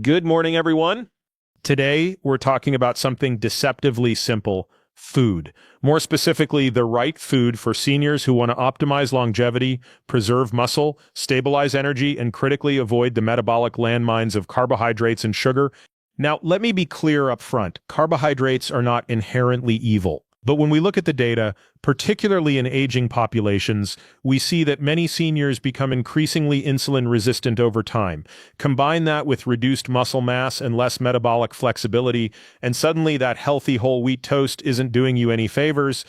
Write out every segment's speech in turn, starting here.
Good morning, everyone. Today, we're talking about something deceptively simple: food. More specifically, the right food for seniors who want to optimize longevity, preserve muscle, stabilize energy, and critically avoid the metabolic landmines of carbohydrates and sugar. Now, let me be clear up front. Carbohydrates are not inherently evil. But when we look at the data, particularly in aging populations, we see that many seniors become increasingly insulin resistant over time. Combine that with reduced muscle mass and less metabolic flexibility, and suddenly that healthy whole wheat toast isn't doing you any favors.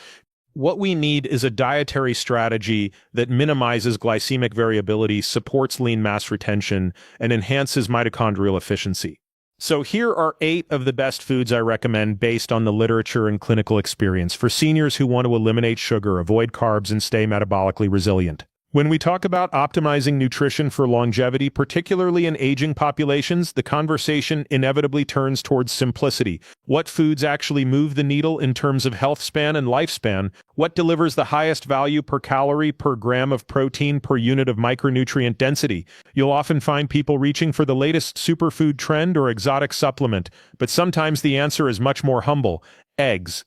What we need is a dietary strategy that minimizes glycemic variability, supports lean mass retention, and enhances mitochondrial efficiency. So here are 8 of the best foods I recommend based on the literature and clinical experience for seniors who want to eliminate sugar, avoid carbs, and stay metabolically resilient. When we talk about optimizing nutrition for longevity, particularly in aging populations, the conversation inevitably turns towards simplicity. What foods actually move the needle in terms of health span and lifespan? What delivers the highest value per calorie, per gram of protein, per unit of micronutrient density? You'll often find people reaching for the latest superfood trend or exotic supplement, but sometimes the answer is much more humble: eggs.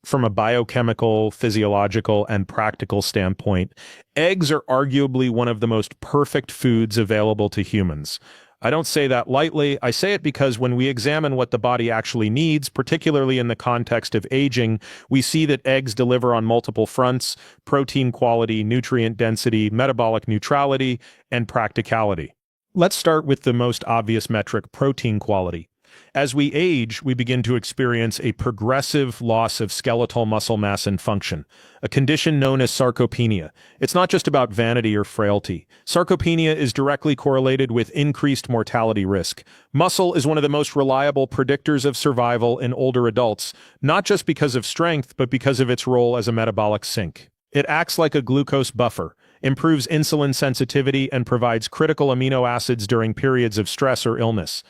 From a biochemical, physiological, and practical standpoint, eggs are arguably one of the most perfect foods available to humans. I don't say that lightly. I say it because when we examine what the body actually needs, particularly in the context of aging, we see that eggs deliver on multiple fronts: protein quality, nutrient density, metabolic neutrality, and practicality. Let's start with the most obvious metric: protein quality. As we age, we begin to experience a progressive loss of skeletal muscle mass and function, a condition known as sarcopenia. It's not just about vanity or frailty. Sarcopenia is directly correlated with increased mortality risk. Muscle is one of the most reliable predictors of survival in older adults, not just because of strength, but because of its role as a metabolic sink. It acts like a glucose buffer, improves insulin sensitivity, and provides critical amino acids during periods of stress or illness.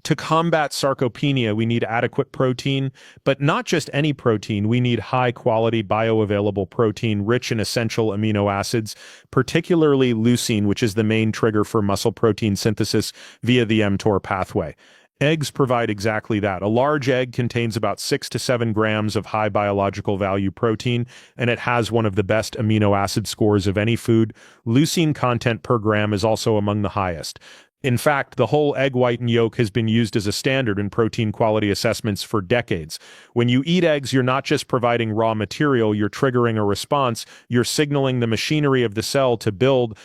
To combat sarcopenia, we need adequate protein, but not just any protein. We need high-quality bioavailable protein rich in essential amino acids, particularly leucine, which is the main trigger for muscle protein synthesis via the mTOR pathway. Eggs provide exactly that. A large egg contains about 6 to 7 grams of high biological value protein, and it has one of the best amino acid scores of any food. Leucine content per gram is also among the highest. In fact, the whole egg white and yolk has been used as a standard in protein quality assessments for decades. When you eat eggs, you're not just providing raw material, you're triggering a response, you're signaling the machinery of the cell to build.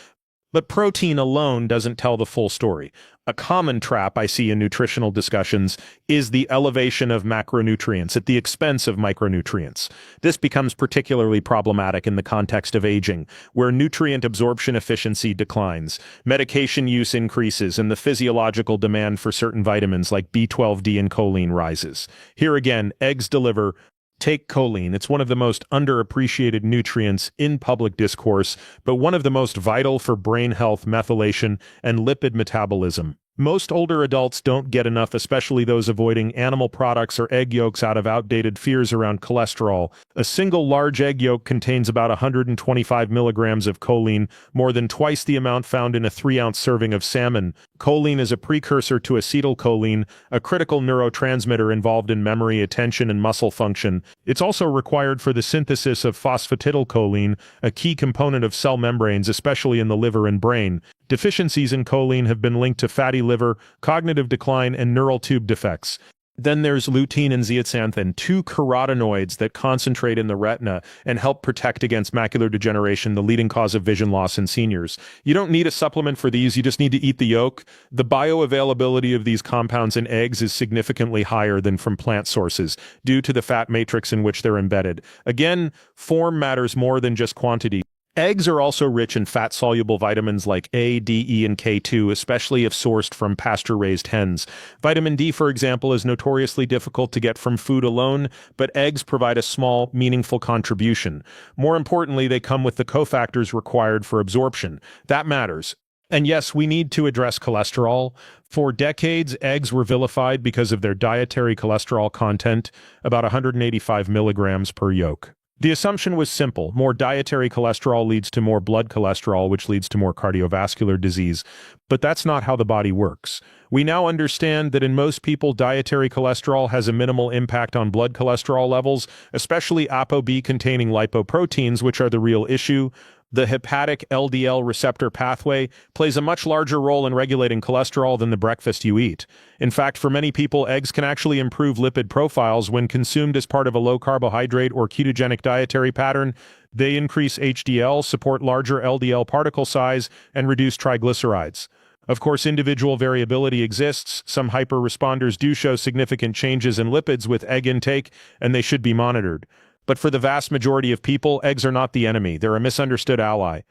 But protein alone doesn't tell the full story. A common trap I see in nutritional discussions is the elevation of macronutrients at the expense of micronutrients. This becomes particularly problematic in the context of aging, where nutrient absorption efficiency declines, medication use increases, and the physiological demand for certain vitamins like B12, D, and choline rises. Here again, eggs deliver. Take choline. It's one of the most underappreciated nutrients in public discourse, but one of the most vital for brain health, methylation, and lipid metabolism. Most older adults don't get enough, especially those avoiding animal products or egg yolks out of outdated fears around cholesterol. A single large egg yolk contains about 125 milligrams of choline, more than twice the amount found in a 3-ounce serving of salmon. Choline is a precursor to acetylcholine, a critical neurotransmitter involved in memory, attention, and muscle function. It's also required for the synthesis of phosphatidylcholine, a key component of cell membranes, especially in the liver and brain. Deficiencies in choline have been linked to fatty liver, cognitive decline, and neural tube defects. Then there's lutein and zeaxanthin, 2 carotenoids that concentrate in the retina and help protect against macular degeneration, the leading cause of vision loss in seniors. You don't need a supplement for these, you just need to eat the yolk. The bioavailability of these compounds in eggs is significantly higher than from plant sources, due to the fat matrix in which they're embedded. Again, form matters more than just quantity. Eggs are also rich in fat-soluble vitamins like A, D, E, and K2, especially if sourced from pasture-raised hens. Vitamin D, for example, is notoriously difficult to get from food alone, but eggs provide a small, meaningful contribution. More importantly, they come with the cofactors required for absorption. That matters. And yes, we need to address cholesterol. For decades, eggs were vilified because of their dietary cholesterol content, about 185 milligrams per yolk. The assumption was simple. More dietary cholesterol leads to more blood cholesterol, which leads to more cardiovascular disease. But that's not how the body works. We now understand that in most people, dietary cholesterol has a minimal impact on blood cholesterol levels, especially ApoB-containing lipoproteins, which are the real issue. The hepatic LDL receptor pathway plays a much larger role in regulating cholesterol than the breakfast you eat. In fact, for many people, eggs can actually improve lipid profiles when consumed as part of a low-carbohydrate or ketogenic dietary pattern. They increase HDL, support larger LDL particle size, and reduce triglycerides. Of course, individual variability exists. Some hyper-responders do show significant changes in lipids with egg intake, and they should be monitored. But for the vast majority of people, eggs are not the enemy. They're a misunderstood ally.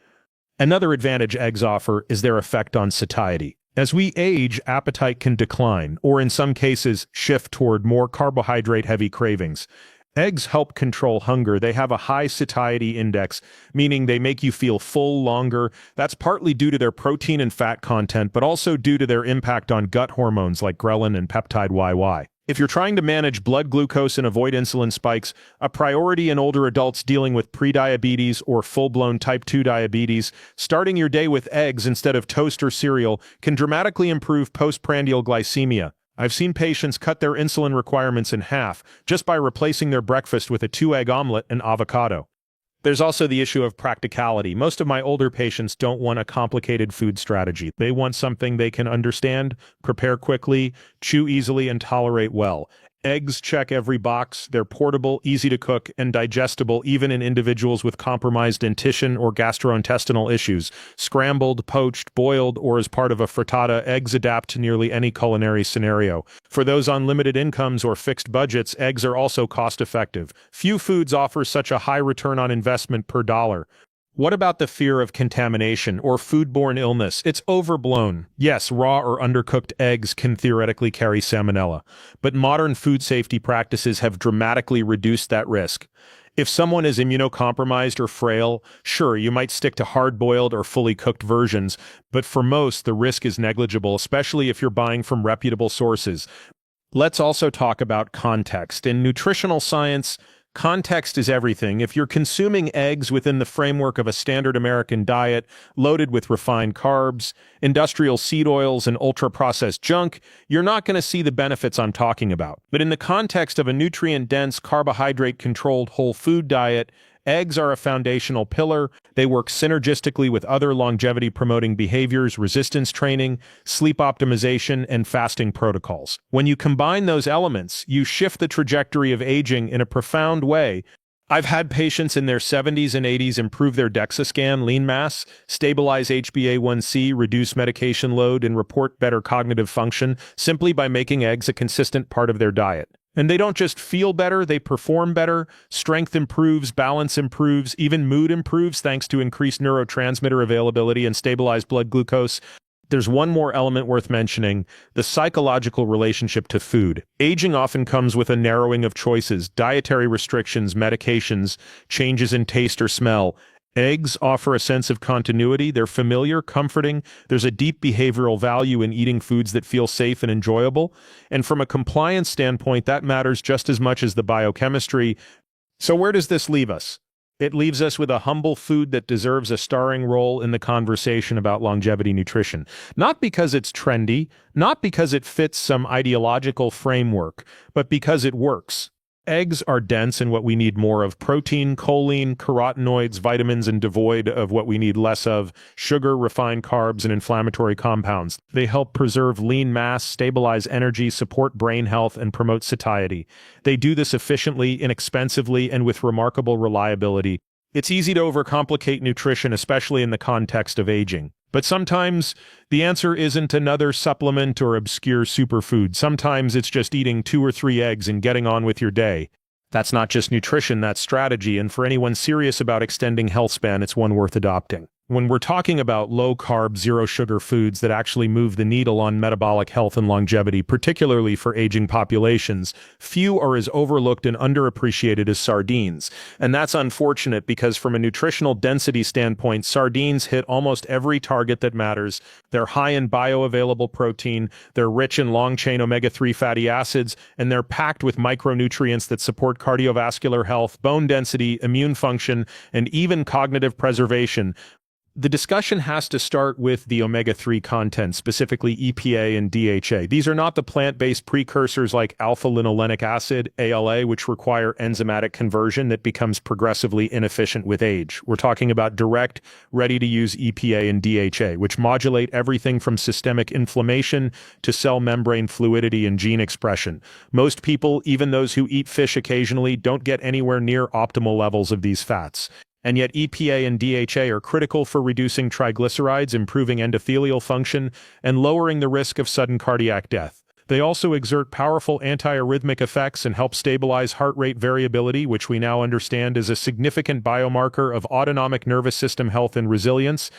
Another advantage eggs offer is their effect on satiety. As we age, appetite can decline, or in some cases, shift toward more carbohydrate-heavy cravings. Eggs help control hunger. They have a high satiety index, meaning they make you feel full longer. That's partly due to their protein and fat content, but also due to their impact on gut hormones like ghrelin and peptide YY. If you're trying to manage blood glucose and avoid insulin spikes, a priority in older adults dealing with prediabetes or full-blown type 2 diabetes, starting your day with eggs instead of toast or cereal can dramatically improve postprandial glycemia. I've seen patients cut their insulin requirements in half just by replacing their breakfast with a 2-egg omelet and avocado. There's also the issue of practicality. Most of my older patients don't want a complicated food strategy. They want something they can understand, prepare quickly, chew easily, and tolerate well. Eggs check every box. They're portable, easy to cook, and digestible even in individuals with compromised dentition or gastrointestinal issues. Scrambled, poached, boiled, or as part of a frittata, eggs adapt to nearly any culinary scenario. For those on limited incomes or fixed budgets, eggs are also cost-effective. Few foods offer such a high return on investment per dollar. What about the fear of contamination or foodborne illness? It's overblown. Yes, raw or undercooked eggs can theoretically carry salmonella, but modern food safety practices have dramatically reduced that risk. If someone is immunocompromised or frail, sure, you might stick to hard-boiled or fully cooked versions, but for most, the risk is negligible, especially if you're buying from reputable sources. Let's also talk about context. In nutritional science, context is everything. If you're consuming eggs within the framework of a standard American diet, loaded with refined carbs, industrial seed oils, and ultra-processed junk, you're not going to see the benefits I'm talking about. But in the context of a nutrient-dense, carbohydrate-controlled whole food diet, eggs are a foundational pillar. They work synergistically with other longevity-promoting behaviors, resistance training, sleep optimization, and fasting protocols. When you combine those elements, you shift the trajectory of aging in a profound way. I've had patients in their 70s and 80s improve their DEXA scan lean mass, stabilize HbA1c, reduce medication load, and report better cognitive function simply by making eggs a consistent part of their diet. And they don't just feel better, they perform better, strength improves, balance improves, even mood improves thanks to increased neurotransmitter availability and stabilized blood glucose. There's one more element worth mentioning, the psychological relationship to food. Aging often comes with a narrowing of choices, dietary restrictions, medications, changes in taste or smell. Eggs offer a sense of continuity. They're familiar, comforting. There's a deep behavioral value in eating foods that feel safe and enjoyable. And from a compliance standpoint, that matters just as much as the biochemistry. So where does this leave us? It leaves us with a humble food that deserves a starring role in the conversation about longevity nutrition. Not because it's trendy, not because it fits some ideological framework, but because it works. Eggs are dense in what we need more of: protein, choline, carotenoids, vitamins, and devoid of what we need less of: sugar, refined carbs, and inflammatory compounds. They help preserve lean mass, stabilize energy, support brain health, and promote satiety. They do this efficiently, inexpensively, and with remarkable reliability. It's easy to overcomplicate nutrition, especially in the context of aging. But sometimes the answer isn't another supplement or obscure superfood. Sometimes it's just eating 2 or 3 eggs and getting on with your day. That's not just nutrition, that's strategy, and for anyone serious about extending health span, it's one worth adopting. When we're talking about low-carb, zero-sugar foods that actually move the needle on metabolic health and longevity, particularly for aging populations, few are as overlooked and underappreciated as sardines. And that's unfortunate because from a nutritional density standpoint, sardines hit almost every target that matters. They're high in bioavailable protein, they're rich in long-chain omega-3 fatty acids, and they're packed with micronutrients that support cardiovascular health, bone density, immune function, and even cognitive preservation. The discussion has to start with the omega-3 content, specifically EPA and DHA. These are not the plant-based precursors like alpha-linolenic acid, ALA, which require enzymatic conversion that becomes progressively inefficient with age. We're talking about direct, ready-to-use EPA and DHA, which modulate everything from systemic inflammation to cell membrane fluidity and gene expression. Most people, even those who eat fish occasionally, don't get anywhere near optimal levels of these fats. And yet EPA and DHA are critical for reducing triglycerides, improving endothelial function, and lowering the risk of sudden cardiac death. They also exert powerful antiarrhythmic effects and help stabilize heart rate variability, which we now understand is a significant biomarker of autonomic nervous system health and resilience.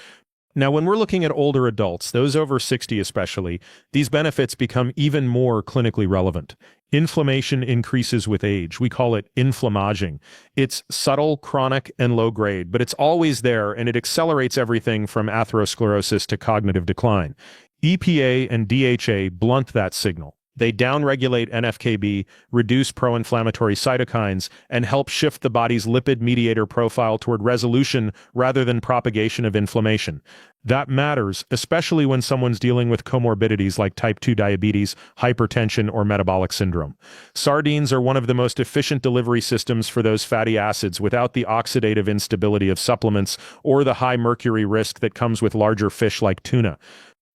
Now, when we're looking at older adults, those over 60 especially, these benefits become even more clinically relevant. Inflammation increases with age. We call it inflammaging. It's subtle, chronic, and low-grade, but it's always there, and it accelerates everything from atherosclerosis to cognitive decline. EPA and DHA blunt that signal. They downregulate NF-κB, reduce pro-inflammatory cytokines, and help shift the body's lipid mediator profile toward resolution rather than propagation of inflammation. That matters, especially when someone's dealing with comorbidities like type 2 diabetes, hypertension, or metabolic syndrome. Sardines are one of the most efficient delivery systems for those fatty acids without the oxidative instability of supplements or the high mercury risk that comes with larger fish like tuna.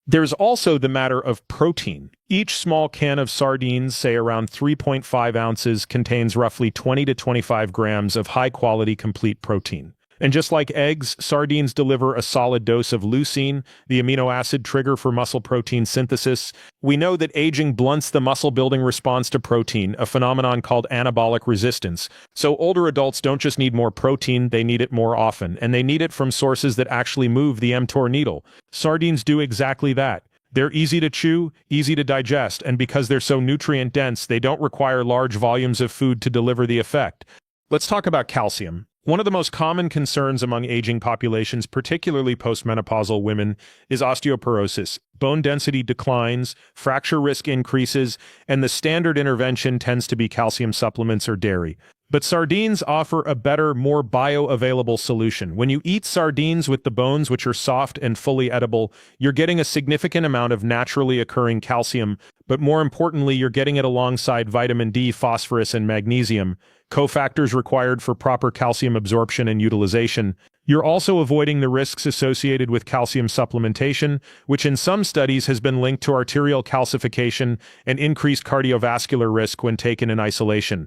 There's also the matter of protein. Each small can of sardines, say around 3.5 ounces, contains roughly 20 to 25 grams of high-quality complete protein. And just like eggs, sardines deliver a solid dose of leucine, the amino acid trigger for muscle protein synthesis. We know that aging blunts the muscle-building response to protein, a phenomenon called anabolic resistance. So older adults don't just need more protein, they need it more often, and they need it from sources that actually move the mTOR needle. Sardines do exactly that. They're easy to chew, easy to digest, and because they're so nutrient-dense, they don't require large volumes of food to deliver the effect. Let's talk about calcium. One of the most common concerns among aging populations, particularly postmenopausal women, is osteoporosis. Bone density declines, fracture risk increases, and the standard intervention tends to be calcium supplements or dairy. But sardines offer a better, more bioavailable solution. When you eat sardines with the bones, which are soft and fully edible, you're getting a significant amount of naturally occurring calcium, but more importantly, you're getting it alongside vitamin D, phosphorus, and magnesium, cofactors required for proper calcium absorption and utilization. You're also avoiding the risks associated with calcium supplementation, which in some studies has been linked to arterial calcification and increased cardiovascular risk when taken in isolation.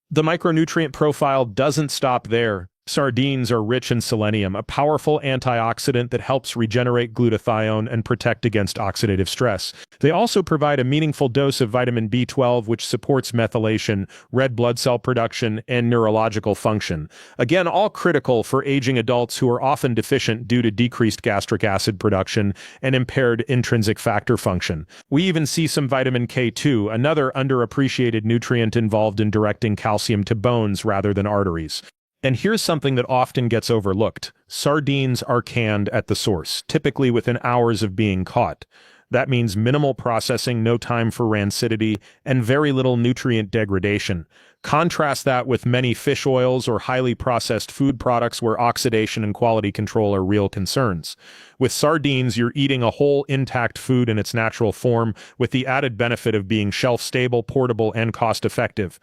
The micronutrient profile doesn't stop there. Sardines are rich in selenium, a powerful antioxidant that helps regenerate glutathione and protect against oxidative stress. They also provide a meaningful dose of vitamin B12, which supports methylation, red blood cell production, and neurological function. Again, all critical for aging adults who are often deficient due to decreased gastric acid production and impaired intrinsic factor function. We even see some vitamin K2, another underappreciated nutrient involved in directing calcium to bones rather than arteries. And here's something that often gets overlooked. Sardines are canned at the source, typically within hours of being caught. That means minimal processing, no time for rancidity, and very little nutrient degradation. Contrast that with many fish oils or highly processed food products where oxidation and quality control are real concerns. With sardines, you're eating a whole intact food in its natural form, with the added benefit of being shelf-stable, portable, and cost-effective.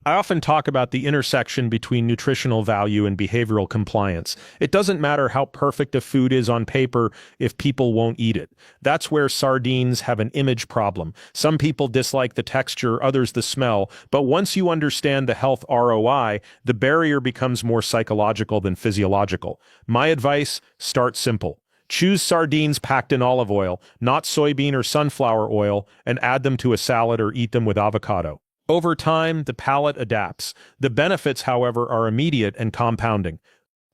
I often talk about the intersection between nutritional value and behavioral compliance. It doesn't matter how perfect a food is on paper if people won't eat it. That's where sardines have an image problem. Some people dislike the texture, others the smell, but once you understand the health ROI, the barrier becomes more psychological than physiological. My advice, start simple. Choose sardines packed in olive oil, not soybean or sunflower oil, and add them to a salad or eat them with avocado. Over time, the palate adapts. The benefits, however, are immediate and compounding.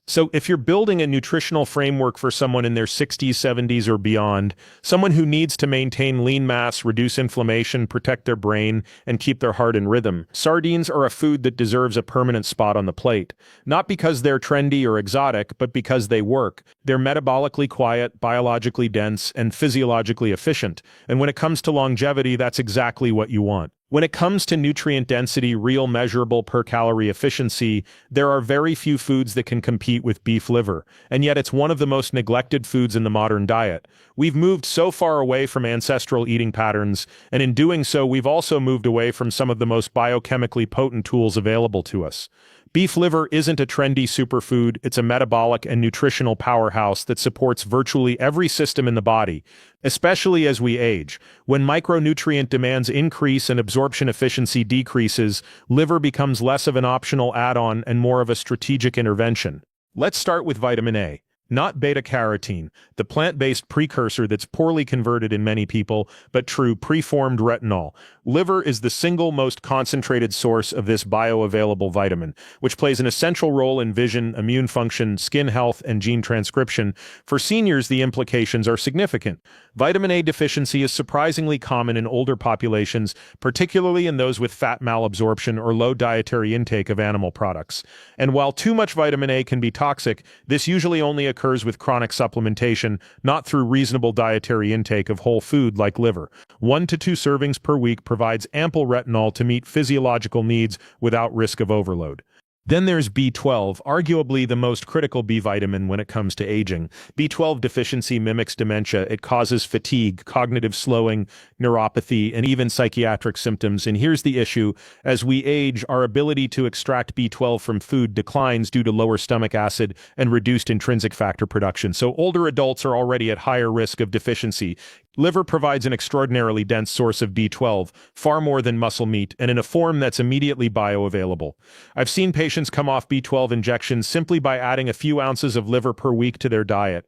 So if you're building a nutritional framework for someone in their 60s, 70s, or beyond, someone who needs to maintain lean mass, reduce inflammation, protect their brain, and keep their heart in rhythm, sardines are a food that deserves a permanent spot on the plate. Not because they're trendy or exotic, but because they work. They're metabolically quiet, biologically dense, and physiologically efficient. And when it comes to longevity, that's exactly what you want. When it comes to nutrient density, real measurable per-calorie efficiency, there are very few foods that can compete with beef liver, and yet it's one of the most neglected foods in the modern diet. We've moved so far away from ancestral eating patterns, and in doing so, we've also moved away from some of the most biochemically potent tools available to us. Beef liver isn't a trendy superfood, it's a metabolic and nutritional powerhouse that supports virtually every system in the body, especially as we age. When micronutrient demands increase and absorption efficiency decreases, liver becomes less of an optional add-on and more of a strategic intervention. Let's start with vitamin A. Not beta-carotene, the plant-based precursor that's poorly converted in many people, but true preformed retinol. Liver is the single most concentrated source of this bioavailable vitamin, which plays an essential role in vision, immune function, skin health, and gene transcription. For seniors, the implications are significant. Vitamin A deficiency is surprisingly common in older populations, particularly in those with fat malabsorption or low dietary intake of animal products. And while too much vitamin A can be toxic, this usually only occurs with chronic supplementation, not through reasonable dietary intake of whole food like liver. 1 to 2 servings per week provides ample retinol to meet physiological needs without risk of overload. Then there's B12, arguably the most critical B vitamin when it comes to aging. B12 deficiency mimics dementia. It causes fatigue, cognitive slowing, neuropathy, and even psychiatric symptoms. And here's the issue. As we age, our ability to extract B12 from food declines due to lower stomach acid and reduced intrinsic factor production. So older adults are already at higher risk of deficiency. Liver provides an extraordinarily dense source of B12, far more than muscle meat, and in a form that's immediately bioavailable. I've seen patients come off B12 injections simply by adding a few ounces of liver per week to their diet.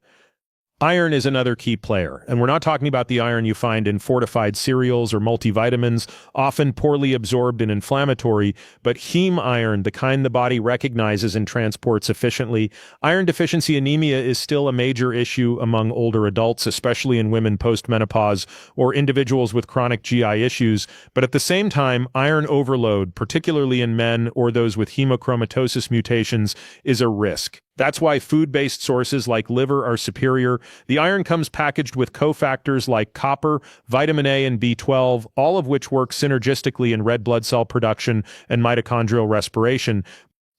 Iron is another key player, and we're not talking about the iron you find in fortified cereals or multivitamins, often poorly absorbed and inflammatory, but heme iron, the kind the body recognizes and transports efficiently. Iron deficiency anemia is still a major issue among older adults, especially in women post-menopause or individuals with chronic GI issues, but at the same time, iron overload, particularly in men or those with hemochromatosis mutations, is a risk. That's why food-based sources like liver are superior. The iron comes packaged with cofactors like copper, vitamin A, and B12, all of which work synergistically in red blood cell production and mitochondrial respiration.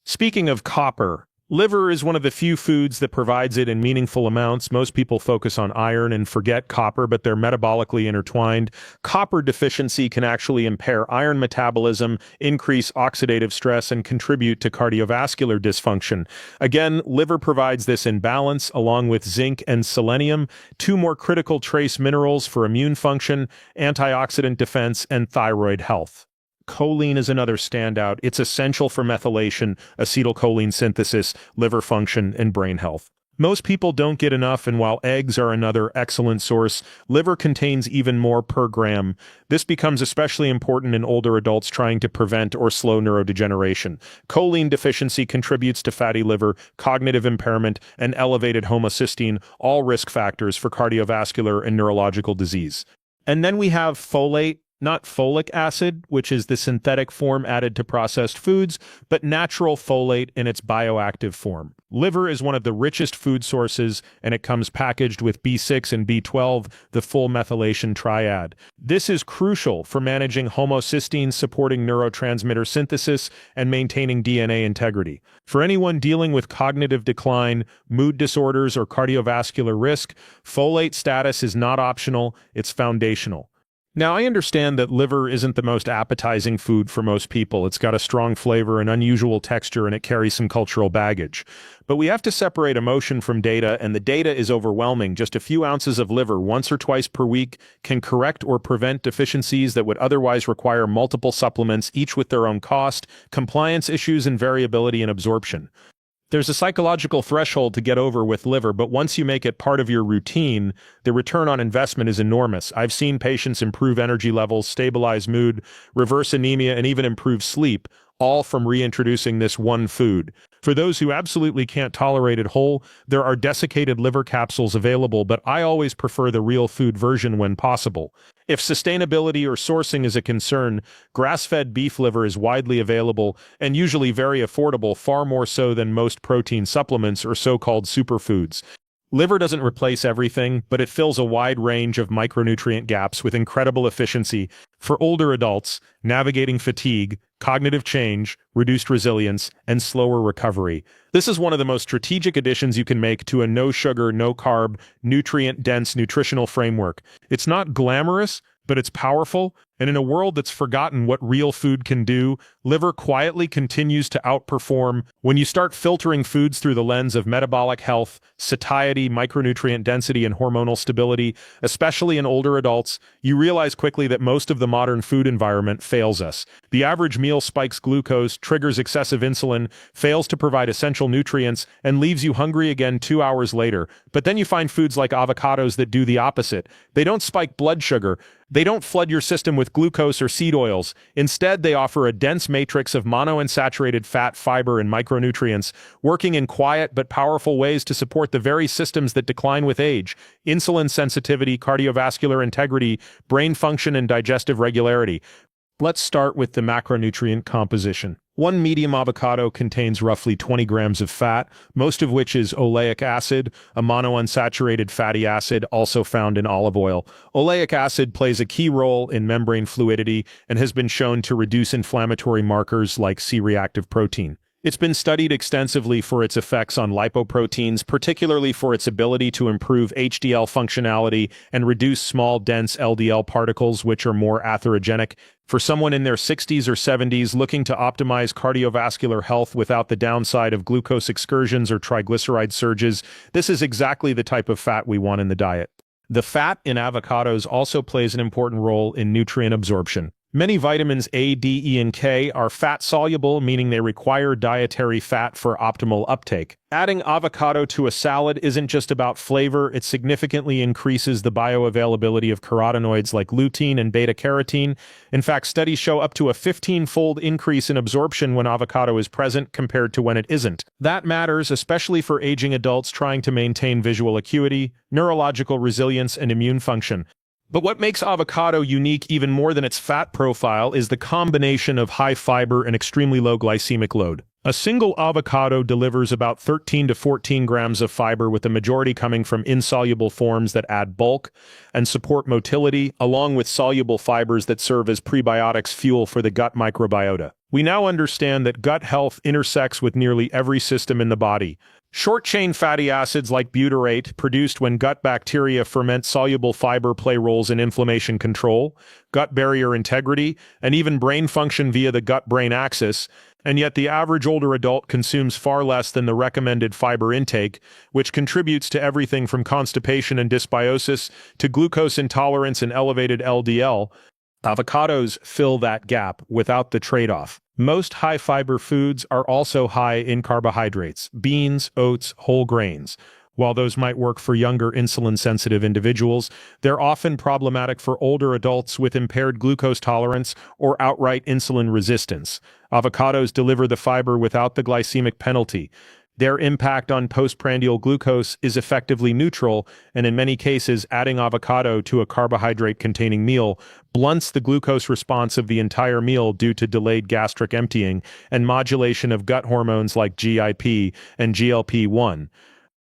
Speaking of copper, liver is one of the few foods that provides it in meaningful amounts. Most people focus on iron and forget copper, but they're metabolically intertwined. Copper deficiency can actually impair iron metabolism, increase oxidative stress, and contribute to cardiovascular dysfunction. Again, liver provides this in balance, along with zinc and selenium, two more critical trace minerals for immune function, antioxidant defense, and thyroid health. Choline is another standout. It's essential for methylation, acetylcholine synthesis, liver function, and brain health. Most people don't get enough, and while eggs are another excellent source, liver contains even more per gram. This becomes especially important in older adults trying to prevent or slow neurodegeneration. Choline deficiency contributes to fatty liver, cognitive impairment, and elevated homocysteine, all risk factors for cardiovascular and neurological disease. And then we have folate. Not folic acid, which is the synthetic form added to processed foods, but natural folate in its bioactive form. Liver is one of the richest food sources, and it comes packaged with B6 and B12, the full methylation triad. This is crucial for managing homocysteine, supporting neurotransmitter synthesis, and maintaining DNA integrity. For anyone dealing with cognitive decline, mood disorders, or cardiovascular risk, folate status is not optional, it's foundational. Now, I understand that liver isn't the most appetizing food for most people. It's got a strong flavor and unusual texture, and it carries some cultural baggage. But we have to separate emotion from data, and the data is overwhelming. Just a few ounces of liver once or twice per week can correct or prevent deficiencies that would otherwise require multiple supplements, each with their own cost, compliance issues, and variability in absorption. There's a psychological threshold to get over with liver, but once you make it part of your routine, the return on investment is enormous. I've seen patients improve energy levels, stabilize mood, reverse anemia, and even improve sleep, all from reintroducing this one food. For those who absolutely can't tolerate it whole, there are desiccated liver capsules available, but I always prefer the real food version when possible. If sustainability or sourcing is a concern, grass-fed beef liver is widely available and usually very affordable, far more so than most protein supplements or so-called superfoods. Liver doesn't replace everything, but it fills a wide range of micronutrient gaps with incredible efficiency. For older adults, navigating fatigue, cognitive change, reduced resilience, and slower recovery. This is one of the most strategic additions you can make to a no-sugar, no-carb, nutrient-dense nutritional framework. It's not glamorous, but it's powerful, and in a world that's forgotten what real food can do, liver quietly continues to outperform. When you start filtering foods through the lens of metabolic health, satiety, micronutrient density, and hormonal stability, especially in older adults, you realize quickly that most of the modern food environment fails us. The average meal spikes glucose, triggers excessive insulin, fails to provide essential nutrients, and leaves you hungry again 2 hours later. But then you find foods like avocados that do the opposite. They don't spike blood sugar. They don't flood your system with glucose or seed oils. Instead, they offer a dense matrix of monounsaturated fat, fiber, and micronutrients, working in quiet but powerful ways to support the very systems that decline with age: insulin sensitivity, cardiovascular integrity, brain function, and digestive regularity. Let's start with the macronutrient composition. One medium avocado contains roughly 20 grams of fat, most of which is oleic acid, a monounsaturated fatty acid also found in olive oil. Oleic acid plays a key role in membrane fluidity and has been shown to reduce inflammatory markers like C-reactive protein. It's been studied extensively for its effects on lipoproteins, particularly for its ability to improve HDL functionality and reduce small, dense LDL particles, which are more atherogenic. For someone in their 60s or 70s looking to optimize cardiovascular health without the downside of glucose excursions or triglyceride surges, this is exactly the type of fat we want in the diet. The fat in avocados also plays an important role in nutrient absorption. Many vitamins A, D, E, and K are fat-soluble, meaning they require dietary fat for optimal uptake. Adding avocado to a salad isn't just about flavor, it significantly increases the bioavailability of carotenoids like lutein and beta-carotene. In fact, studies show up to a 15-fold increase in absorption when avocado is present compared to when it isn't. That matters, especially for aging adults trying to maintain visual acuity, neurological resilience, and immune function. But what makes avocado unique even more than its fat profile is the combination of high fiber and extremely low glycemic load. A single avocado delivers about 13 to 14 grams of fiber, with the majority coming from insoluble forms that add bulk and support motility, along with soluble fibers that serve as prebiotics fuel for the gut microbiota. We now understand that gut health intersects with nearly every system in the body. Short-chain fatty acids like butyrate, produced when gut bacteria ferment soluble fiber, play roles in inflammation control, gut barrier integrity, and even brain function via the gut-brain axis, and yet the average older adult consumes far less than the recommended fiber intake, which contributes to everything from constipation and dysbiosis to glucose intolerance and elevated LDL. Avocados fill that gap without the trade-off. Most high-fiber foods are also high in carbohydrates: beans, oats, whole grains. While those might work for younger insulin-sensitive individuals, they're often problematic for older adults with impaired glucose tolerance or outright insulin resistance. Avocados deliver the fiber without the glycemic penalty. Their impact on postprandial glucose is effectively neutral, and in many cases, adding avocado to a carbohydrate-containing meal blunts the glucose response of the entire meal due to delayed gastric emptying and modulation of gut hormones like GIP and GLP-1.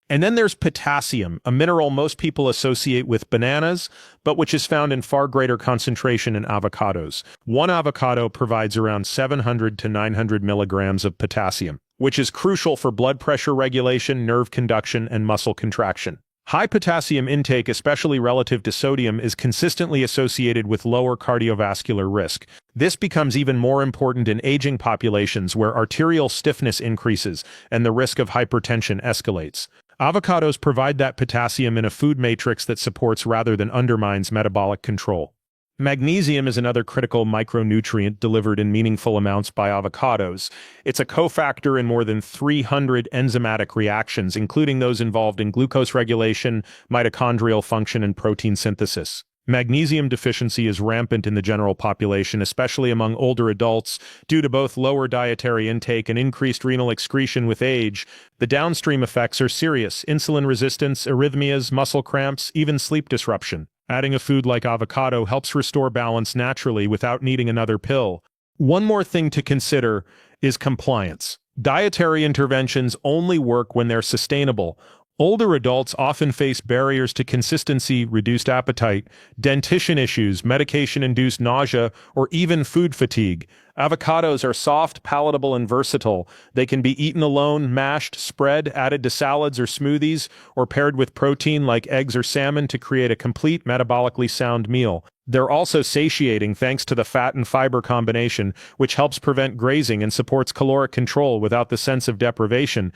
And then there's potassium, a mineral most people associate with bananas, but which is found in far greater concentration in avocados. One avocado provides around 700 to 900 milligrams of potassium, which is crucial for blood pressure regulation, nerve conduction, and muscle contraction. High potassium intake, especially relative to sodium, is consistently associated with lower cardiovascular risk. This becomes even more important in aging populations where arterial stiffness increases and the risk of hypertension escalates. Avocados provide that potassium in a food matrix that supports rather than undermines metabolic control. Magnesium is another critical micronutrient delivered in meaningful amounts by avocados. It's a cofactor in more than 300 enzymatic reactions, including those involved in glucose regulation, mitochondrial function, and protein synthesis. Magnesium deficiency is rampant in the general population, especially among older adults, due to both lower dietary intake and increased renal excretion with age. The downstream effects are serious: insulin resistance, arrhythmias, muscle cramps, even sleep disruption. Adding a food like avocado helps restore balance naturally without needing another pill. One more thing to consider is compliance. Dietary interventions only work when they're sustainable. Older adults often face barriers to consistency, reduced appetite, dentition issues, medication-induced nausea, or even food fatigue. Avocados are soft, palatable, and versatile. They can be eaten alone, mashed, spread, added to salads or smoothies, or paired with protein like eggs or salmon to create a complete metabolically sound meal. They're also satiating thanks to the fat and fiber combination, which helps prevent grazing and supports caloric control without the sense of deprivation.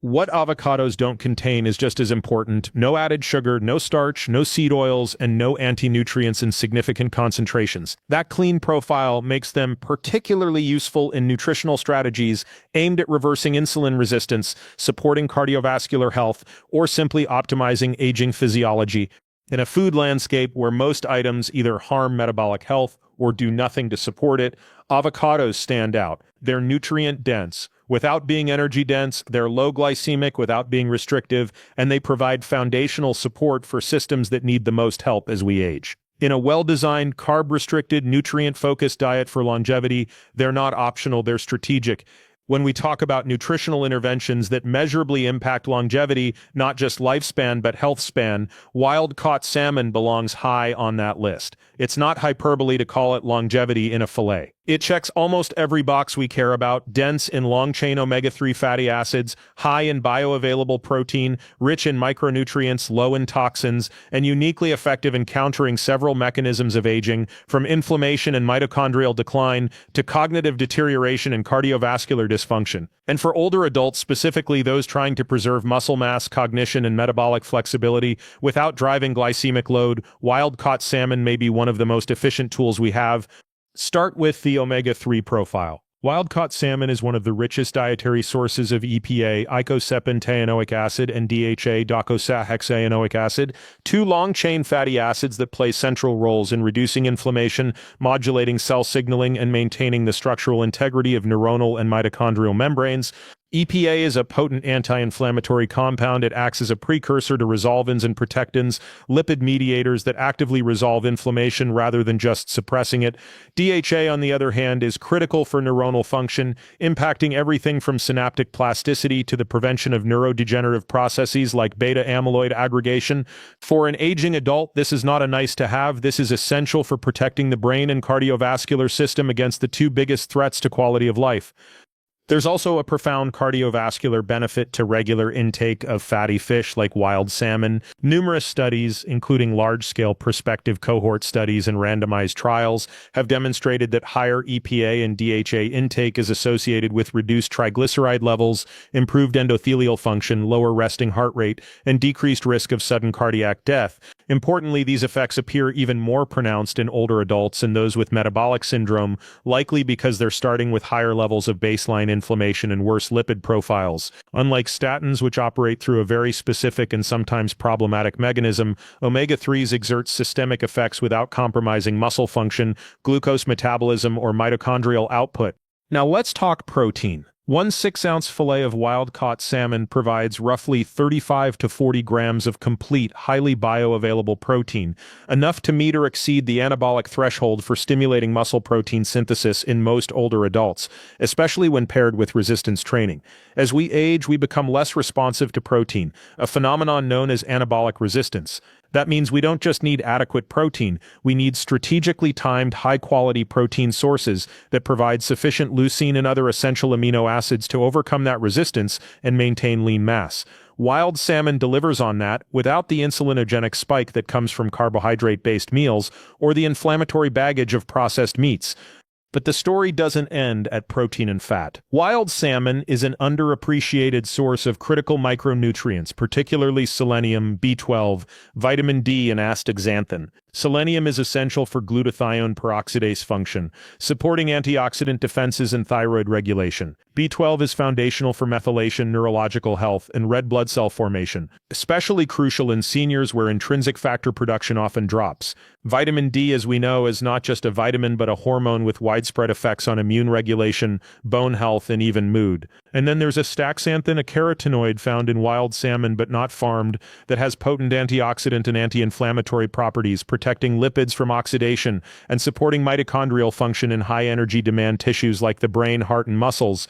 What avocados don't contain is just as important: no added sugar, no starch, no seed oils, and no anti-nutrients in significant concentrations. That clean profile makes them particularly useful in nutritional strategies aimed at reversing insulin resistance, supporting cardiovascular health, or simply optimizing aging physiology. In a food landscape where most items either harm metabolic health or do nothing to support it, avocados stand out. They're nutrient-dense. Without being energy-dense, they're low glycemic without being restrictive, and they provide foundational support for systems that need the most help as we age. In a well-designed, carb-restricted, nutrient-focused diet for longevity, they're not optional, they're strategic. When we talk about nutritional interventions that measurably impact longevity, not just lifespan but health span, wild-caught salmon belongs high on that list. It's not hyperbole to call it longevity in a fillet. It checks almost every box we care about: dense in long-chain omega-3 fatty acids, high in bioavailable protein, rich in micronutrients, low in toxins, and uniquely effective in countering several mechanisms of aging, from inflammation and mitochondrial decline to cognitive deterioration and cardiovascular dysfunction. And for older adults, specifically those trying to preserve muscle mass, cognition, and metabolic flexibility without driving glycemic load, wild-caught salmon may be one of the most efficient tools we have. Start with the omega-3 profile. Wild-caught salmon is one of the richest dietary sources of EPA, eicosapentaenoic acid, and DHA, docosahexaenoic acid, two long-chain fatty acids that play central roles in reducing inflammation, modulating cell signaling, and maintaining the structural integrity of neuronal and mitochondrial membranes. EPA is a potent anti-inflammatory compound. It acts as a precursor to resolvins and protectins, lipid mediators that actively resolve inflammation rather than just suppressing it. DHA, on the other hand, is critical for neuronal function, impacting everything from synaptic plasticity to the prevention of neurodegenerative processes like beta-amyloid aggregation. For an aging adult, this is not a nice-to-have. This is essential for protecting the brain and cardiovascular system against the two biggest threats to quality of life. There's also a profound cardiovascular benefit to regular intake of fatty fish like wild salmon. Numerous studies, including large-scale prospective cohort studies and randomized trials, have demonstrated that higher EPA and DHA intake is associated with reduced triglyceride levels, improved endothelial function, lower resting heart rate, and decreased risk of sudden cardiac death. Importantly, these effects appear even more pronounced in older adults and those with metabolic syndrome, likely because they're starting with higher levels of baseline inflammation and worse lipid profiles. Unlike statins, which operate through a very specific and sometimes problematic mechanism, omega-3s exert systemic effects without compromising muscle function, glucose metabolism, or mitochondrial output. Now let's talk protein. One 6-ounce fillet of wild-caught salmon provides roughly 35 to 40 grams of complete, highly bioavailable protein, enough to meet or exceed the anabolic threshold for stimulating muscle protein synthesis in most older adults, especially when paired with resistance training. As we age, we become less responsive to protein, a phenomenon known as anabolic resistance. That means we don't just need adequate protein, we need strategically timed high-quality protein sources that provide sufficient leucine and other essential amino acids to overcome that resistance and maintain lean mass. Wild salmon delivers on that without the insulinogenic spike that comes from carbohydrate-based meals or the inflammatory baggage of processed meats. But the story doesn't end at protein and fat. Wild salmon is an underappreciated source of critical micronutrients, particularly selenium, B12, vitamin D, and astaxanthin. Selenium is essential for glutathione peroxidase function, supporting antioxidant defenses and thyroid regulation. B12 is foundational for methylation, neurological health, and red blood cell formation, especially crucial in seniors where intrinsic factor production often drops. Vitamin D, as we know, is not just a vitamin but a hormone with widespread effects on immune regulation, bone health, and even mood. And then there's astaxanthin, a carotenoid found in wild salmon but not farmed, that has potent antioxidant and anti-inflammatory properties, protecting lipids from oxidation and supporting mitochondrial function in high-energy demand tissues like the brain, heart, and muscles.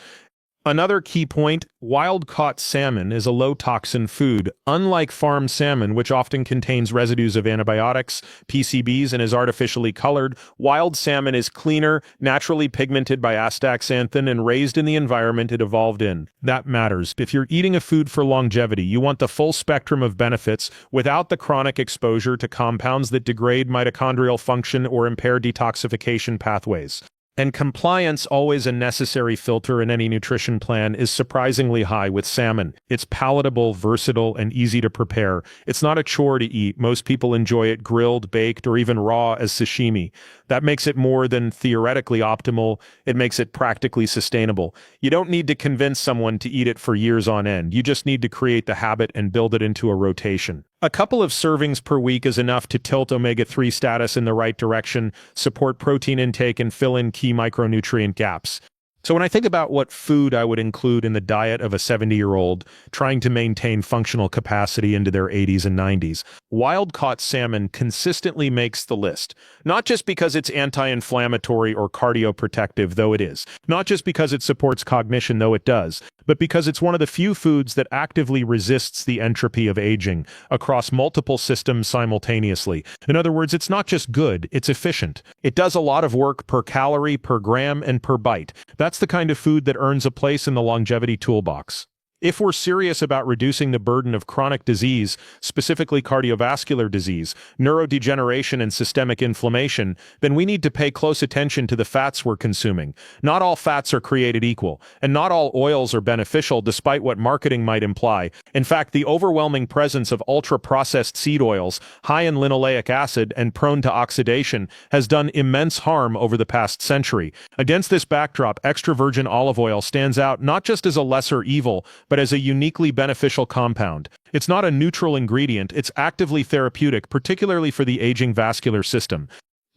Another key point, wild-caught salmon is a low-toxin food, unlike farm salmon, which often contains residues of antibiotics, PCBs, and is artificially colored. Wild salmon is cleaner, naturally pigmented by astaxanthin, and raised in the environment it evolved in. That matters. If you're eating a food for longevity, you want the full spectrum of benefits without the chronic exposure to compounds that degrade mitochondrial function or impair detoxification pathways. And compliance, always a necessary filter in any nutrition plan, is surprisingly high with salmon. It's palatable, versatile, and easy to prepare. It's not a chore to eat. Most people enjoy it grilled, baked, or even raw as sashimi. That makes it more than theoretically optimal. It makes it practically sustainable. You don't need to convince someone to eat it for years on end. You just need to create the habit and build it into a rotation. A couple of servings per week is enough to tilt omega-3 status in the right direction, support protein intake, and fill in key micronutrient gaps. So when I think about what food I would include in the diet of a 70-year-old trying to maintain functional capacity into their 80s and 90s, wild-caught salmon consistently makes the list. Not just because it's anti-inflammatory or cardioprotective, though it is. Not just because it supports cognition, though it does. But because it's one of the few foods that actively resists the entropy of aging across multiple systems simultaneously. In other words, it's not just good, it's efficient. It does a lot of work per calorie, per gram, and per bite. That's the kind of food that earns a place in the longevity toolbox. If we're serious about reducing the burden of chronic disease, specifically cardiovascular disease, neurodegeneration, and systemic inflammation, then we need to pay close attention to the fats we're consuming. Not all fats are created equal, and not all oils are beneficial despite what marketing might imply. In fact, the overwhelming presence of ultra-processed seed oils, high in linoleic acid and prone to oxidation, has done immense harm over the past century. Against this backdrop, extra virgin olive oil stands out not just as a lesser evil, but as a uniquely beneficial compound. It's not a neutral ingredient, it's actively therapeutic, particularly for the aging vascular system.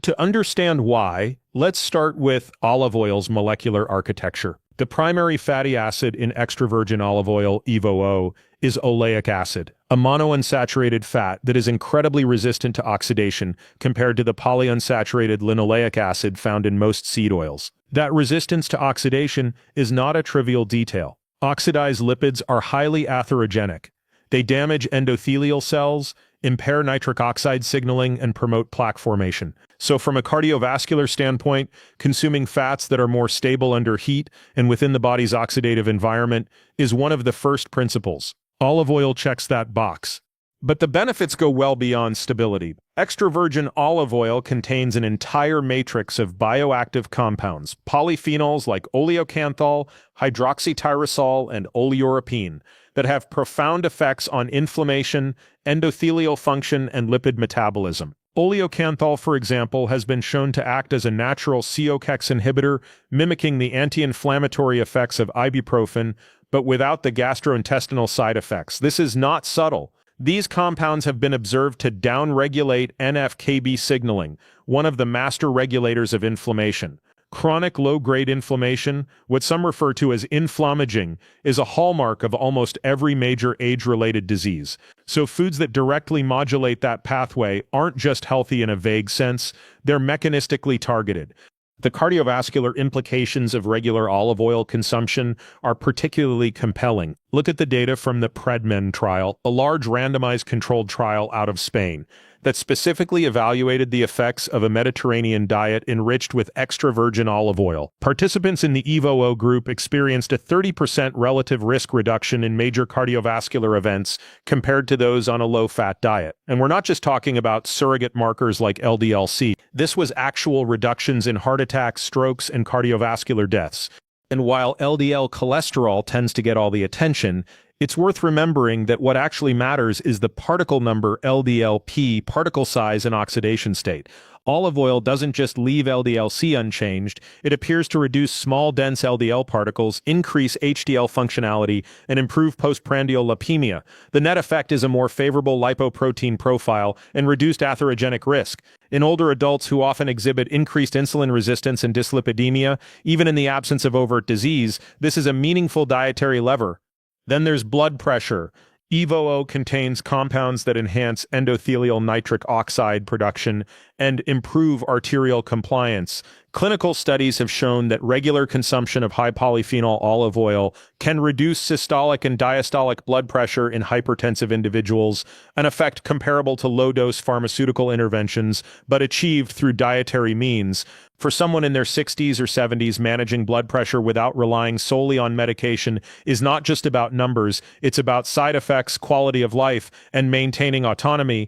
To understand why, let's start with olive oil's molecular architecture. The primary fatty acid in extra virgin olive oil, EVOO, is oleic acid, a monounsaturated fat that is incredibly resistant to oxidation compared to the polyunsaturated linoleic acid found in most seed oils. That resistance to oxidation is not a trivial detail. Oxidized lipids are highly atherogenic. They damage endothelial cells, impair nitric oxide signaling, and promote plaque formation. So from a cardiovascular standpoint, consuming fats that are more stable under heat and within the body's oxidative environment is one of the first principles. Olive oil checks that box. But the benefits go well beyond stability. Extra virgin olive oil contains an entire matrix of bioactive compounds, polyphenols like oleocanthal, hydroxytyrosol, and oleuropein, that have profound effects on inflammation, endothelial function, and lipid metabolism. Oleocanthal, for example, has been shown to act as a natural COX inhibitor, mimicking the anti-inflammatory effects of ibuprofen, but without the gastrointestinal side effects. This is not subtle. These compounds have been observed to downregulate NF-κB signaling, one of the master regulators of inflammation. Chronic low-grade inflammation, what some refer to as inflammaging, is a hallmark of almost every major age-related disease. So foods that directly modulate that pathway aren't just healthy in a vague sense, they're mechanistically targeted. The cardiovascular implications of regular olive oil consumption are particularly compelling. Look at the data from the PREDMEN trial, a large randomized controlled trial out of Spain, that specifically evaluated the effects of a Mediterranean diet enriched with extra virgin olive oil. Participants in the EVOO group experienced a 30% relative risk reduction in major cardiovascular events compared to those on a low-fat diet. And we're not just talking about surrogate markers like LDL-C. This was actual reductions in heart attacks, strokes, and cardiovascular deaths. And while LDL cholesterol tends to get all the attention, it's worth remembering that what actually matters is the particle number LDL-P, particle size, and oxidation state. Olive oil doesn't just leave LDL-C unchanged, it appears to reduce small dense LDL particles, increase HDL functionality, and improve postprandial lipemia. The net effect is a more favorable lipoprotein profile and reduced atherogenic risk. In older adults who often exhibit increased insulin resistance and dyslipidemia, even in the absence of overt disease, this is a meaningful dietary lever. Then there's blood pressure. EVO contains compounds that enhance endothelial nitric oxide production and improve arterial compliance. Clinical studies have shown that regular consumption of high polyphenol olive oil can reduce systolic and diastolic blood pressure in hypertensive individuals, an effect comparable to low-dose pharmaceutical interventions, but achieved through dietary means. For someone in their 60s or 70s, managing blood pressure without relying solely on medication is not just about numbers, it's about side effects, quality of life, and maintaining autonomy.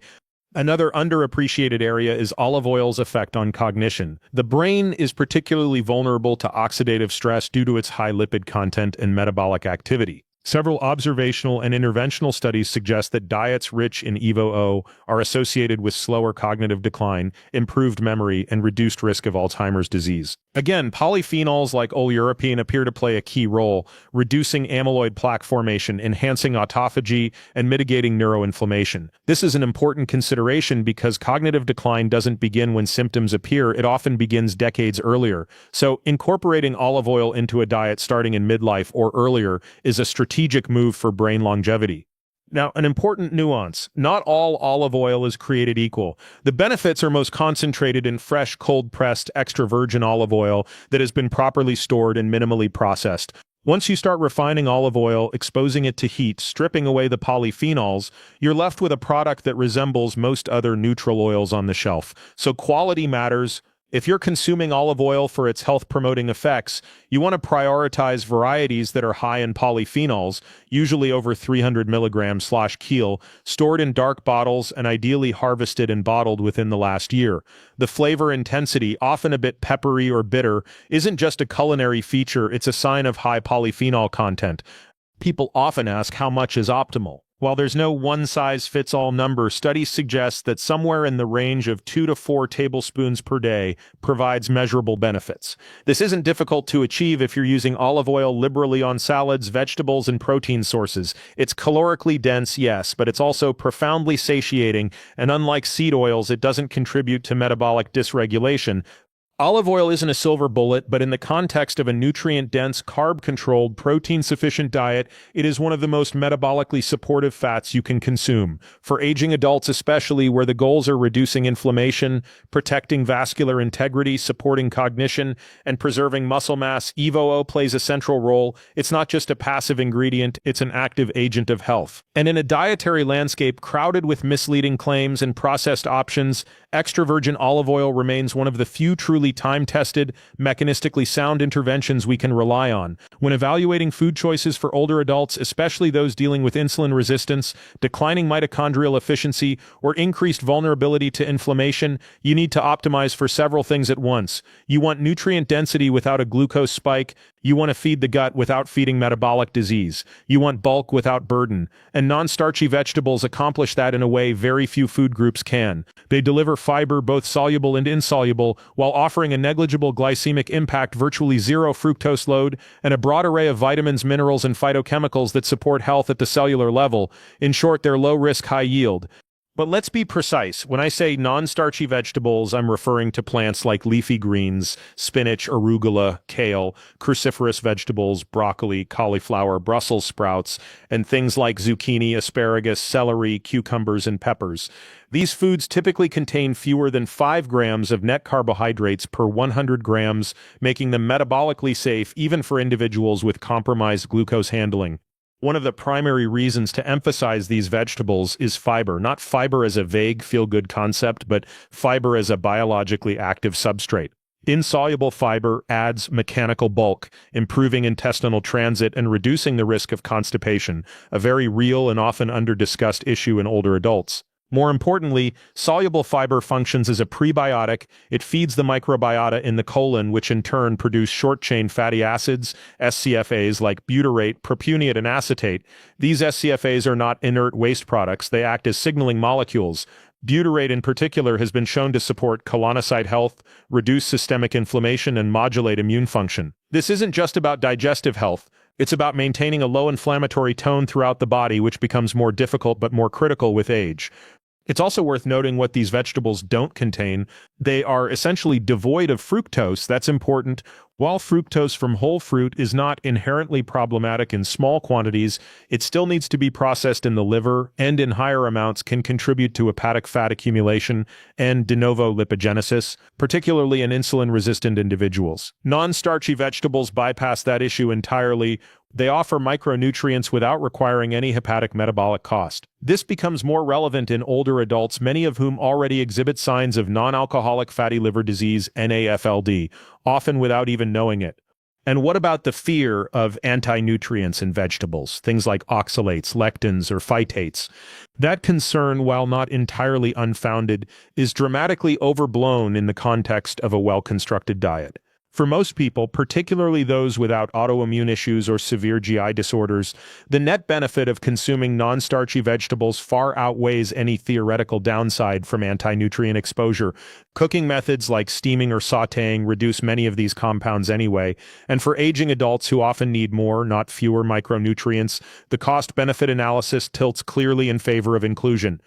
Another underappreciated area is olive oil's effect on cognition. The brain is particularly vulnerable to oxidative stress due to its high lipid content and metabolic activity. Several observational and interventional studies suggest that diets rich in EVO are associated with slower cognitive decline, improved memory, and reduced risk of Alzheimer's disease. Again, polyphenols like oleuropein appear to play a key role, reducing amyloid plaque formation, enhancing autophagy, and mitigating neuroinflammation. This is an important consideration because cognitive decline doesn't begin when symptoms appear, it often begins decades earlier. So, incorporating olive oil into a diet starting in midlife or earlier is a strategic move for brain longevity. Now, an important nuance. Not all olive oil is created equal. The benefits are most concentrated in fresh, cold-pressed, extra virgin olive oil that has been properly stored and minimally processed. Once you start refining olive oil, exposing it to heat, stripping away the polyphenols, you're left with a product that resembles most other neutral oils on the shelf. So quality matters. If you're consuming olive oil for its health-promoting effects, you want to prioritize varieties that are high in polyphenols, usually over 300 milligrams/kilo, stored in dark bottles and ideally harvested and bottled within the last year. The flavor intensity, often a bit peppery or bitter, isn't just a culinary feature, it's a sign of high polyphenol content. People often ask how much is optimal. While there's no one-size-fits-all number, studies suggest that somewhere in the range of 2 to 4 tablespoons per day provides measurable benefits. This isn't difficult to achieve if you're using olive oil liberally on salads, vegetables, and protein sources. It's calorically dense, yes, but it's also profoundly satiating, and unlike seed oils, it doesn't contribute to metabolic dysregulation. Olive oil isn't a silver bullet, but in the context of a nutrient-dense, carb-controlled, protein-sufficient diet, it is one of the most metabolically supportive fats you can consume. For aging adults especially, where the goals are reducing inflammation, protecting vascular integrity, supporting cognition, and preserving muscle mass, EVO plays a central role. It's not just a passive ingredient, it's an active agent of health. And in a dietary landscape crowded with misleading claims and processed options, extra virgin olive oil remains one of the few truly time-tested, mechanistically sound interventions we can rely on. When evaluating food choices for older adults, especially those dealing with insulin resistance, declining mitochondrial efficiency, or increased vulnerability to inflammation, you need to optimize for several things at once. You want nutrient density without a glucose spike. You want to feed the gut without feeding metabolic disease. You want bulk without burden. And non-starchy vegetables accomplish that in a way very few food groups can. They deliver fiber, both soluble and insoluble, while offering a negligible glycemic impact, virtually zero fructose load, and a broad array of vitamins, minerals, and phytochemicals that support health at the cellular level. In short, they're low risk, high yield. But let's be precise. When I say non-starchy vegetables, I'm referring to plants like leafy greens, spinach, arugula, kale, cruciferous vegetables, broccoli, cauliflower, Brussels sprouts, and things like zucchini, asparagus, celery, cucumbers, and peppers. These foods typically contain fewer than 5 grams of net carbohydrates per 100 grams, making them metabolically safe even for individuals with compromised glucose handling. One of the primary reasons to emphasize these vegetables is fiber, not fiber as a vague feel-good concept, but fiber as a biologically active substrate. Insoluble fiber adds mechanical bulk, improving intestinal transit and reducing the risk of constipation, a very real and often under-discussed issue in older adults. More importantly, soluble fiber functions as a prebiotic. It feeds the microbiota in the colon, which in turn produce short-chain fatty acids, SCFAs like butyrate, propionate, and acetate. These SCFAs are not inert waste products. They act as signaling molecules. Butyrate in particular has been shown to support colonocyte health, reduce systemic inflammation, and modulate immune function. This isn't just about digestive health. It's about maintaining a low inflammatory tone throughout the body, which becomes more difficult but more critical with age. It's also worth noting what these vegetables don't contain. They are essentially devoid of fructose. That's important. While fructose from whole fruit is not inherently problematic in small quantities, it still needs to be processed in the liver and in higher amounts can contribute to hepatic fat accumulation and de novo lipogenesis, particularly in insulin-resistant individuals. Non-starchy vegetables bypass that issue entirely. They offer micronutrients without requiring any hepatic metabolic cost. This becomes more relevant in older adults, many of whom already exhibit signs of non-alcoholic fatty liver disease, NAFLD, often without even knowing it. And what about the fear of anti-nutrients in vegetables, things like oxalates, lectins, or phytates? That concern, while not entirely unfounded, is dramatically overblown in the context of a well-constructed diet. For most people, particularly those without autoimmune issues or severe GI disorders, the net benefit of consuming non-starchy vegetables far outweighs any theoretical downside from anti-nutrient exposure. Cooking methods like steaming or sautéing reduce many of these compounds anyway, and for aging adults who often need more, not fewer micronutrients, the cost-benefit analysis tilts clearly in favor of inclusion.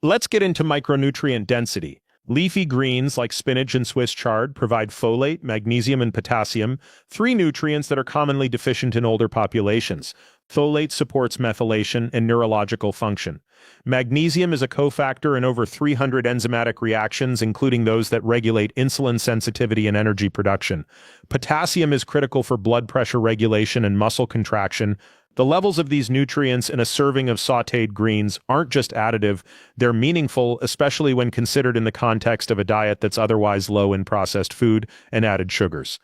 Let's get into micronutrient density. Leafy greens like spinach and Swiss chard provide folate, magnesium, and potassium, three nutrients that are commonly deficient in older populations. Folate supports methylation and neurological function. Magnesium is a cofactor in over 300 enzymatic reactions, including those that regulate insulin sensitivity and energy production. Potassium is critical for blood pressure regulation and muscle contraction. The levels of these nutrients in a serving of sautéed greens aren't just additive, they're meaningful, especially when considered in the context of a diet that's otherwise low in processed food and added sugars.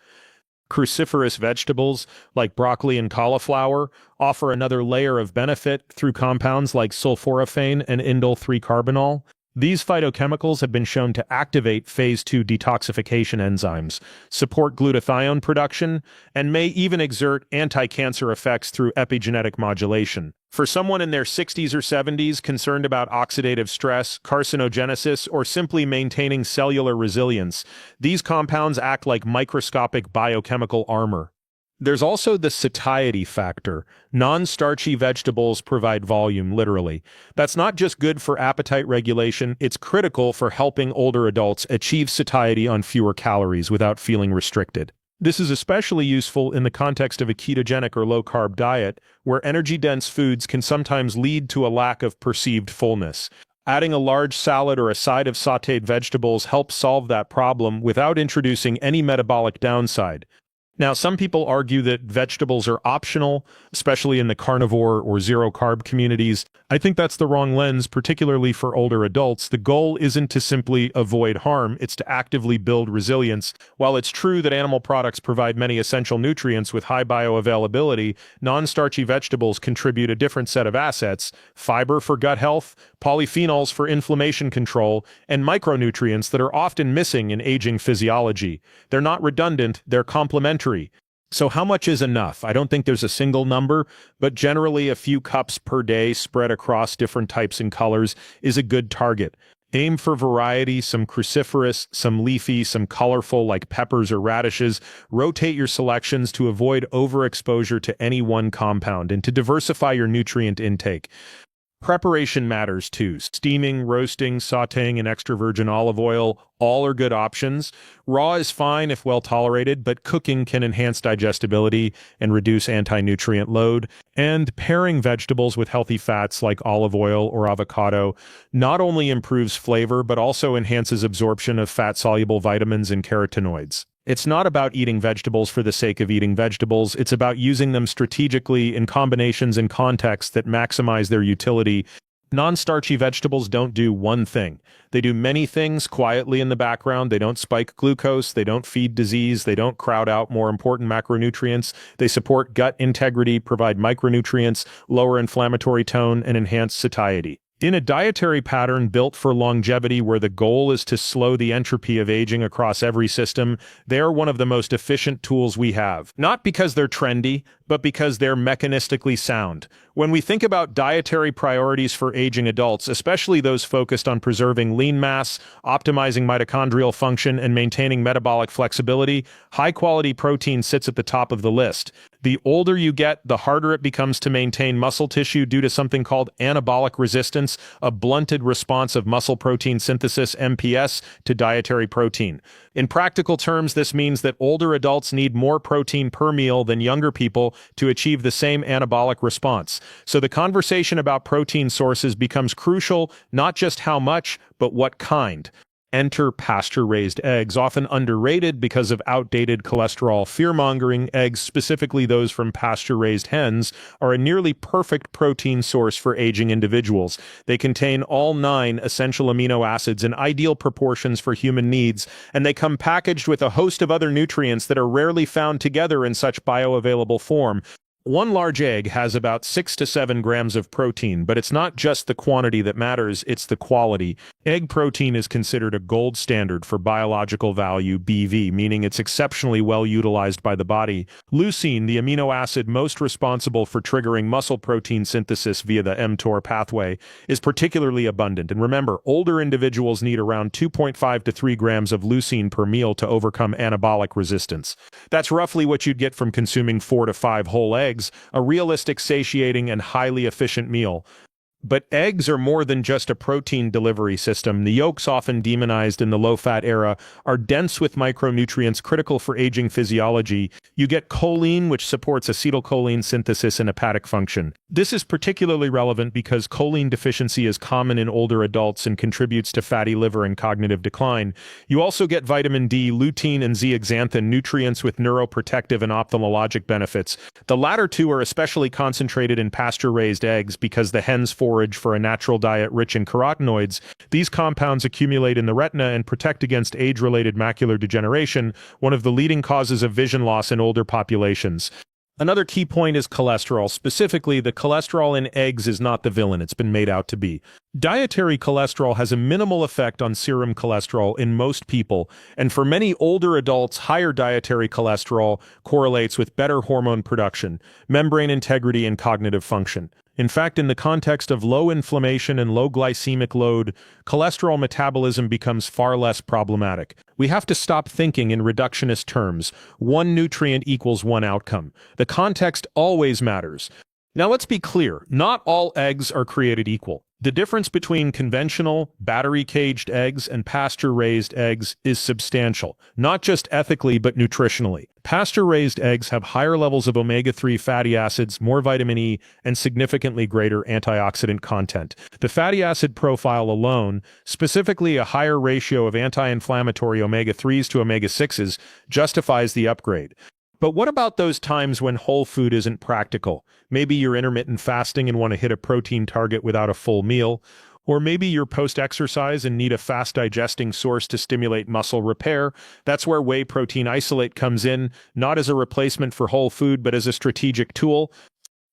Cruciferous vegetables, like broccoli and cauliflower, offer another layer of benefit through compounds like sulforaphane and indole-3-carbinol. These phytochemicals have been shown to activate phase 2 detoxification enzymes, support glutathione production, and may even exert anti-cancer effects through epigenetic modulation. For someone in their 60s or 70s concerned about oxidative stress, carcinogenesis, or simply maintaining cellular resilience, these compounds act like microscopic biochemical armor. There's also the satiety factor. Non-starchy vegetables provide volume, literally. That's not just good for appetite regulation, it's critical for helping older adults achieve satiety on fewer calories without feeling restricted. This is especially useful in the context of a ketogenic or low-carb diet, where energy-dense foods can sometimes lead to a lack of perceived fullness. Adding a large salad or a side of sautéed vegetables helps solve that problem without introducing any metabolic downside. Now, some people argue that vegetables are optional, especially in the carnivore or zero-carb communities. I think that's the wrong lens, particularly for older adults. The goal isn't to simply avoid harm, it's to actively build resilience. While it's true that animal products provide many essential nutrients with high bioavailability, non-starchy vegetables contribute a different set of assets: fiber for gut health, polyphenols for inflammation control, and micronutrients that are often missing in aging physiology. They're not redundant, they're complementary. So how much is enough? I don't think there's a single number, but generally a few cups per day spread across different types and colors is a good target. Aim for variety, some cruciferous, some leafy, some colorful like peppers or radishes. Rotate your selections to avoid overexposure to any one compound and to diversify your nutrient intake. Preparation matters too. Steaming, roasting, sautéing, and extra virgin olive oil, all are good options. Raw is fine if well tolerated, but cooking can enhance digestibility and reduce anti-nutrient load. And pairing vegetables with healthy fats like olive oil or avocado not only improves flavor, but also enhances absorption of fat-soluble vitamins and carotenoids. It's not about eating vegetables for the sake of eating vegetables, it's about using them strategically in combinations and contexts that maximize their utility. Non-starchy vegetables don't do one thing. They do many things quietly in the background. They don't spike glucose, they don't feed disease, they don't crowd out more important macronutrients. They support gut integrity, provide micronutrients, lower inflammatory tone, and enhance satiety. In a dietary pattern built for longevity where the goal is to slow the entropy of aging across every system, they're one of the most efficient tools we have. Not because they're trendy, but because they're mechanistically sound. When we think about dietary priorities for aging adults, especially those focused on preserving lean mass, optimizing mitochondrial function, and maintaining metabolic flexibility, high-quality protein sits at the top of the list. The older you get, the harder it becomes to maintain muscle tissue due to something called anabolic resistance, a blunted response of muscle protein synthesis (MPS) to dietary protein. In practical terms, this means that older adults need more protein per meal than younger people to achieve the same anabolic response. So the conversation about protein sources becomes crucial, not just how much, but what kind. Enter pasture-raised eggs, often underrated because of outdated cholesterol fear-mongering. Eggs, specifically those from pasture-raised hens, are a nearly perfect protein source for aging individuals. They contain all 9 essential amino acids in ideal proportions for human needs, and they come packaged with a host of other nutrients that are rarely found together in such bioavailable form. One large egg has about 6 to 7 grams of protein, but it's not just the quantity that matters, it's the quality. Egg protein is considered a gold standard for biological value (BV), meaning it's exceptionally well utilized by the body. Leucine, the amino acid most responsible for triggering muscle protein synthesis via the mTOR pathway, is particularly abundant. And remember, older individuals need around 2.5 to 3 grams of leucine per meal to overcome anabolic resistance. That's roughly what you'd get from consuming 4 to 5 whole eggs, a realistic, satiating, and highly efficient meal. But eggs are more than just a protein delivery system. The yolks, often demonized in the low-fat era, are dense with micronutrients critical for aging physiology. You get choline, which supports acetylcholine synthesis and hepatic function. This is particularly relevant because choline deficiency is common in older adults and contributes to fatty liver and cognitive decline. You also get vitamin D, lutein, and zeaxanthin, nutrients with neuroprotective and ophthalmologic benefits. The latter two are especially concentrated in pasture-raised eggs because the hens forage for a natural diet rich in carotenoids. These compounds accumulate in the retina and protect against age-related macular degeneration, one of the leading causes of vision loss in older populations. Another key point is cholesterol. Specifically, the cholesterol in eggs is not the villain it's been made out to be. Dietary cholesterol has a minimal effect on serum cholesterol in most people, and for many older adults, higher dietary cholesterol correlates with better hormone production, membrane integrity, and cognitive function. In fact, in the context of low inflammation and low glycemic load, cholesterol metabolism becomes far less problematic. We have to stop thinking in reductionist terms. One nutrient equals one outcome. The context always matters. Now let's be clear, not all eggs are created equal. The difference between conventional, battery-caged eggs and pasture-raised eggs is substantial, not just ethically but nutritionally. Pasture-raised eggs have higher levels of omega-3 fatty acids, more vitamin E, and significantly greater antioxidant content. The fatty acid profile alone, specifically a higher ratio of anti-inflammatory omega-3s to omega-6s, justifies the upgrade. But what about those times when whole food isn't practical? Maybe you're intermittent fasting and want to hit a protein target without a full meal. Or maybe you're post-exercise and need a fast-digesting source to stimulate muscle repair. That's where whey protein isolate comes in, not as a replacement for whole food, but as a strategic tool.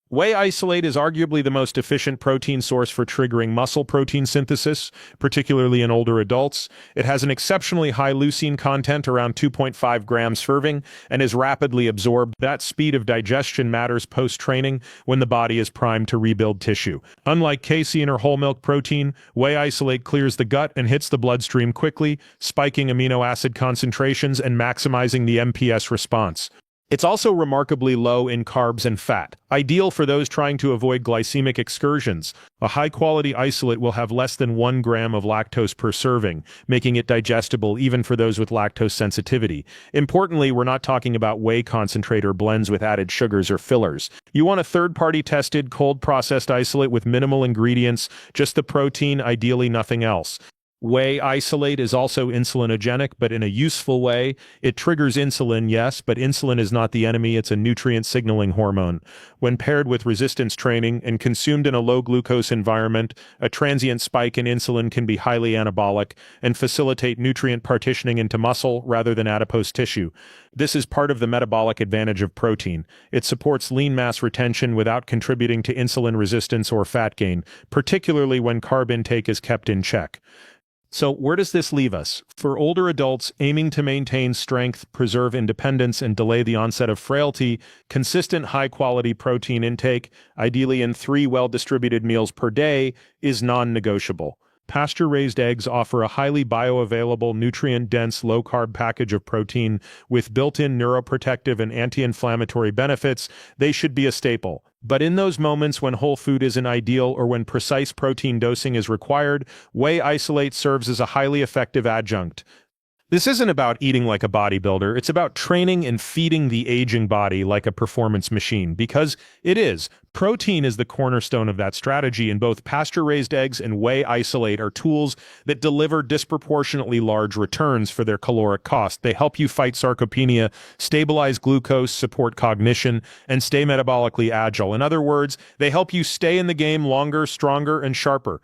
Whey isolate is arguably the most efficient protein source for triggering muscle protein synthesis, particularly in older adults. It has an exceptionally high leucine content, around 2.5 grams serving, and is rapidly absorbed. That speed of digestion matters post-training when the body is primed to rebuild tissue. Unlike casein or whole milk protein, whey isolate clears the gut and hits the bloodstream quickly, spiking amino acid concentrations and maximizing the MPS response. It's also remarkably low in carbs and fat, ideal for those trying to avoid glycemic excursions. A high-quality isolate will have less than 1 gram of lactose per serving, making it digestible even for those with lactose sensitivity. Importantly, we're not talking about whey concentrate or blends with added sugars or fillers. You want a third-party tested, cold-processed isolate with minimal ingredients, just the protein, ideally nothing else. Whey isolate is also insulinogenic, but in a useful way. It triggers insulin, yes, but insulin is not the enemy. It's a nutrient signaling hormone. When paired with resistance training and consumed in a low glucose environment, a transient spike in insulin can be highly anabolic and facilitate nutrient partitioning into muscle rather than adipose tissue. This is part of the metabolic advantage of protein. It supports lean mass retention without contributing to insulin resistance or fat gain, particularly when carb intake is kept in check. So where does this leave us? For older adults aiming to maintain strength, preserve independence, and delay the onset of frailty, consistent high-quality protein intake, ideally in 3 well-distributed meals per day, is non-negotiable. Pasture-raised eggs offer a highly bioavailable, nutrient-dense, low-carb package of protein with built-in neuroprotective and anti-inflammatory benefits. They should be a staple. But in those moments when whole food isn't ideal or when precise protein dosing is required, whey isolate serves as a highly effective adjunct. This isn't about eating like a bodybuilder, it's about training and feeding the aging body like a performance machine, because it is. Protein is the cornerstone of that strategy, and both pasture-raised eggs and whey isolate are tools that deliver disproportionately large returns for their caloric cost. They help you fight sarcopenia, stabilize glucose, support cognition, and stay metabolically agile. In other words, they help you stay in the game longer, stronger, and sharper.